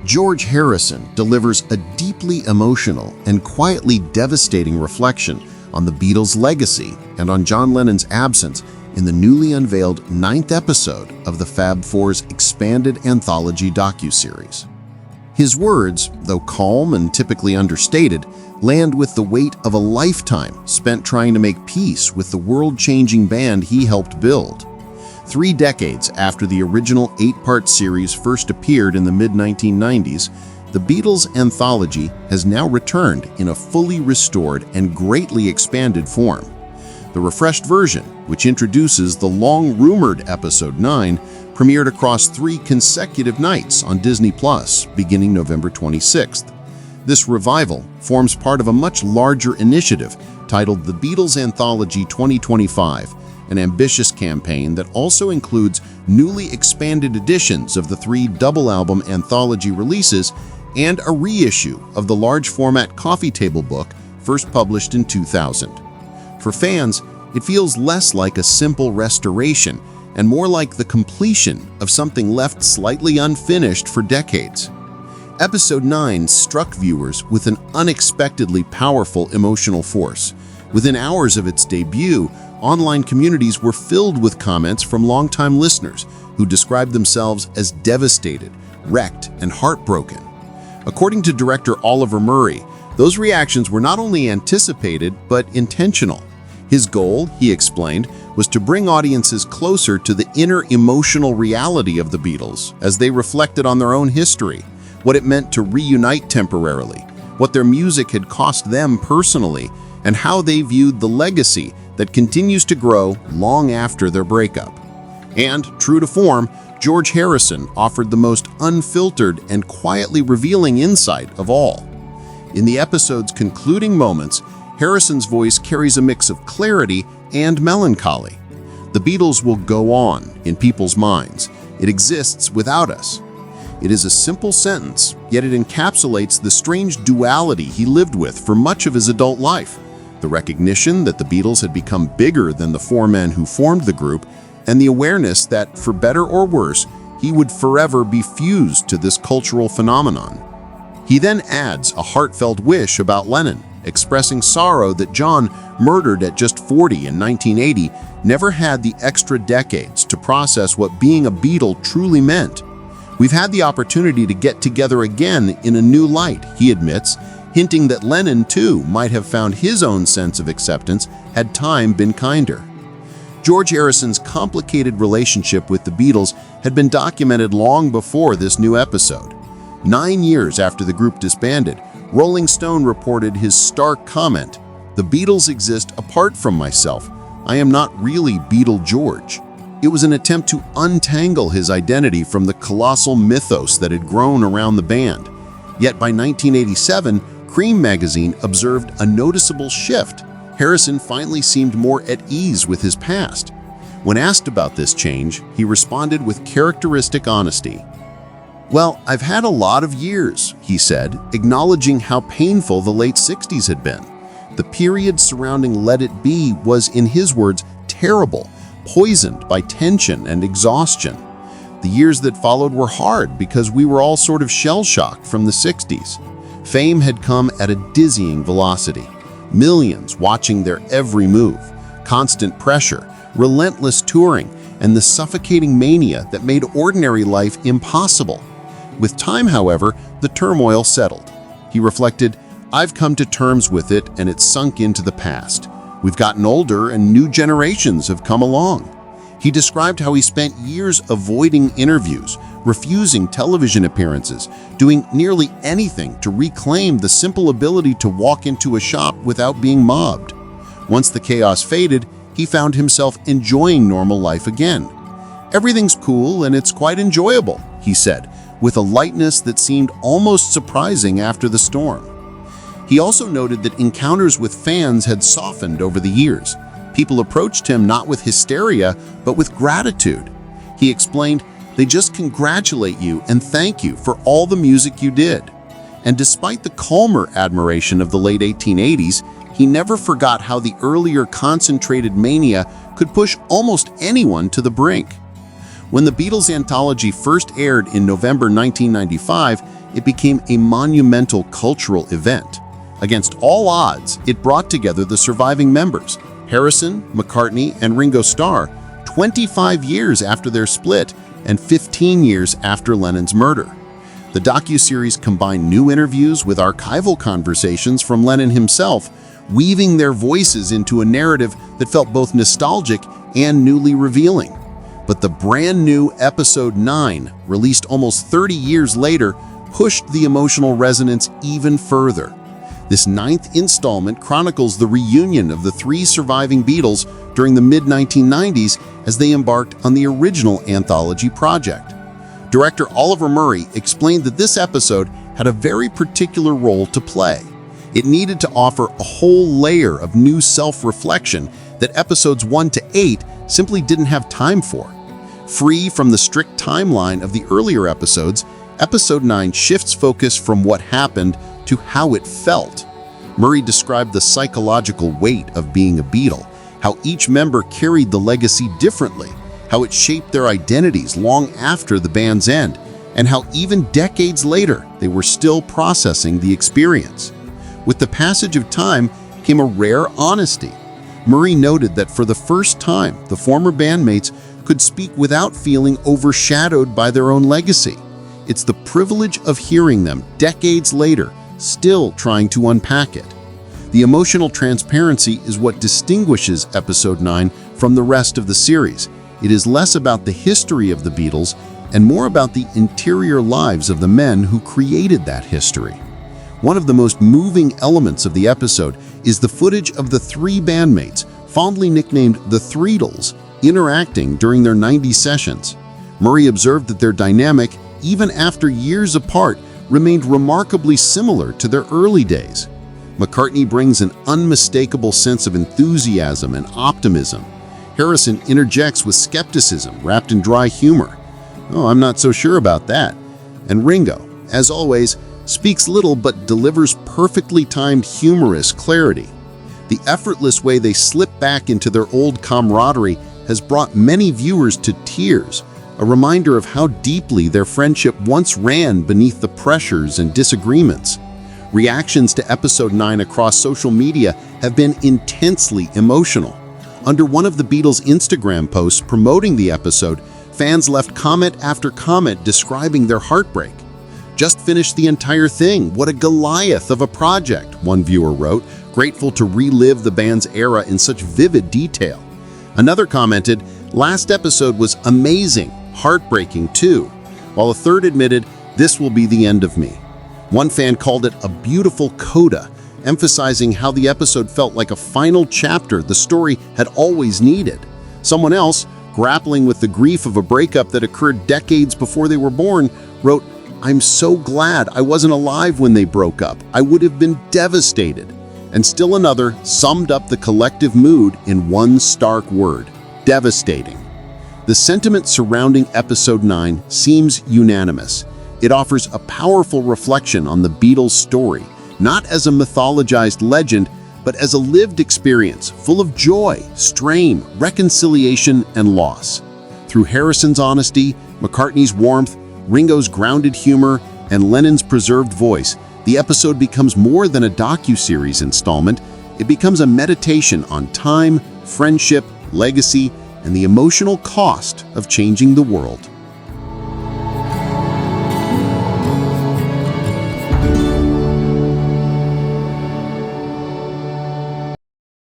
George Harrison delivers a deeply emotional and quietly devastating reflection on the Beatles' legacy and on John Lennon's absence in the newly unveiled 9th episode of the Fab Four's expanded anthology docuseries. His words, though calm and typically understated, land with the weight of a lifetime spent trying to make peace with the world-changing band he helped build. 3 decades after the original 8-part series first appeared in the mid-1990s, the Beatles Anthology has now returned in a fully restored and greatly expanded form. The refreshed version, which introduces the long-rumored Episode 9, premiered across 3 consecutive nights on Disney Plus, beginning November 26th. This revival forms part of a much larger initiative titled the Beatles Anthology 2025, an ambitious campaign that also includes newly expanded editions of the 3 double-album anthology releases and a reissue of the large-format coffee table book first published in 2000. For fans, it feels less like a simple restoration and more like the completion of something left slightly unfinished for decades. Episode 9 struck viewers with an unexpectedly powerful emotional force. Within hours of its debut, online communities were filled with comments from longtime listeners who described themselves as devastated, wrecked, and heartbroken. According to director Oliver Murray, those reactions were not only anticipated but intentional. His goal, he explained, was to bring audiences closer to the inner emotional reality of the Beatles as they reflected on their own history, what it meant to reunite temporarily, what their music had cost them personally, and how they viewed the legacy that continues to grow long after their breakup. And, true to form, George Harrison offered the most unfiltered and quietly revealing insight of all. In the episode's concluding moments, Harrison's voice carries a mix of clarity and melancholy. The Beatles will go on in people's minds. It exists without us. It is a simple sentence, yet it encapsulates the strange duality he lived with for much of his adult life. The recognition that the Beatles had become bigger than the 4 men who formed the group, and the awareness that, for better or worse, he would forever be fused to this cultural phenomenon. He then adds a heartfelt wish about Lennon, expressing sorrow that John, murdered at just 40 in 1980, never had the extra decades to process what being a Beatle truly meant. "We've had the opportunity to get together again in a new light," he admits, hinting that Lennon, too, might have found his own sense of acceptance had time been kinder. George Harrison's complicated relationship with the Beatles had been documented long before this new episode. 9 years after the group disbanded, Rolling Stone reported his stark comment, "The Beatles exist apart from myself. I am not really Beatle George." It was an attempt to untangle his identity from the colossal mythos that had grown around the band. Yet by 1987, Cream magazine observed a noticeable shift. Harrison finally seemed more at ease with his past. When asked about this change, he responded with characteristic honesty. "Well, I've had a lot of years," he said, acknowledging how painful the late 60s had been. The period surrounding Let It Be was, in his words, terrible, poisoned by tension and exhaustion. The years that followed were hard because we were all sort of shell-shocked from the 60s. Fame had come at a dizzying velocity. Millions watching their every move, constant pressure, relentless touring, and the suffocating mania that made ordinary life impossible. With time, however, the turmoil settled. He reflected, "I've come to terms with it and it's sunk into the past. We've gotten older and new generations have come along." He described how he spent years avoiding interviews, refusing television appearances, doing nearly anything to reclaim the simple ability to walk into a shop without being mobbed. Once the chaos faded, he found himself enjoying normal life again. "Everything's cool and it's quite enjoyable," he said, with a lightness that seemed almost surprising after the storm. He also noted that encounters with fans had softened over the years. People approached him not with hysteria, but with gratitude. He explained, "They just congratulate you and thank you for all the music you did." And despite the calmer admiration of the late 1880s, he never forgot how the earlier concentrated mania could push almost anyone to the brink. When the Beatles Anthology first aired in November 1995, it became a monumental cultural event. Against all odds, it brought together the surviving members, Harrison, McCartney, and Ringo Starr, 25 years after their split and 15 years after Lennon's murder. The docuseries combined new interviews with archival conversations from Lennon himself, weaving their voices into a narrative that felt both nostalgic and newly revealing. But the brand new Episode 9, released almost 30 years later, pushed the emotional resonance even further. This 9th installment chronicles the reunion of the 3 surviving Beatles during the mid-1990s as they embarked on the original anthology project. Director Oliver Murray explained that this episode had a very particular role to play. It needed to offer a whole layer of new self-reflection that episodes 1 to 8 simply didn't have time for. Free from the strict timeline of the earlier episodes, Episode 9 shifts focus from what happened to how it felt. Murray described the psychological weight of being a Beatle, how each member carried the legacy differently, how it shaped their identities long after the band's end, and how even decades later they were still processing the experience. With the passage of time came a rare honesty. Murray noted that for the first time, the former bandmates could speak without feeling overshadowed by their own legacy. It's the privilege of hearing them decades later, still trying to unpack it. The emotional transparency is what distinguishes Episode 9 from the rest of the series. It is less about the history of the Beatles and more about the interior lives of the men who created that history. One of the most moving elements of the episode is the footage of the 3 bandmates, fondly nicknamed the Threedles, interacting during their 90 sessions. Murray observed that their dynamic, even after years apart, remained remarkably similar to their early days. McCartney brings an unmistakable sense of enthusiasm and optimism. Harrison interjects with skepticism wrapped in dry humor. "Oh, I'm not so sure about that." And Ringo, as always, speaks little but delivers perfectly timed humorous clarity. The effortless way they slip back into their old camaraderie has brought many viewers to tears, a reminder of how deeply their friendship once ran beneath the pressures and disagreements. Reactions to Episode 9 across social media have been intensely emotional. Under one of the Beatles' Instagram posts promoting the episode, fans left comment after comment describing their heartbreak. "Just finished the entire thing. What a Goliath of a project," one viewer wrote, grateful to relive the band's era in such vivid detail. Another commented, "Last episode was amazing, heartbreaking too," while a third admitted, "This will be the end of me." One fan called it a beautiful coda, emphasizing how the episode felt like a final chapter the story had always needed. Someone else, grappling with the grief of a breakup that occurred decades before they were born, wrote, "I'm so glad I wasn't alive when they broke up. I would have been devastated." And still another summed up the collective mood in one stark word: devastating. The sentiment surrounding Episode 9 seems unanimous. It offers a powerful reflection on the Beatles' story, not as a mythologized legend, but as a lived experience full of joy, strain, reconciliation, and loss. Through Harrison's honesty, McCartney's warmth, Ringo's grounded humor, and Lennon's preserved voice, the episode becomes more than a docuseries installment. It becomes a meditation on time, friendship, legacy, and the emotional cost of changing the world.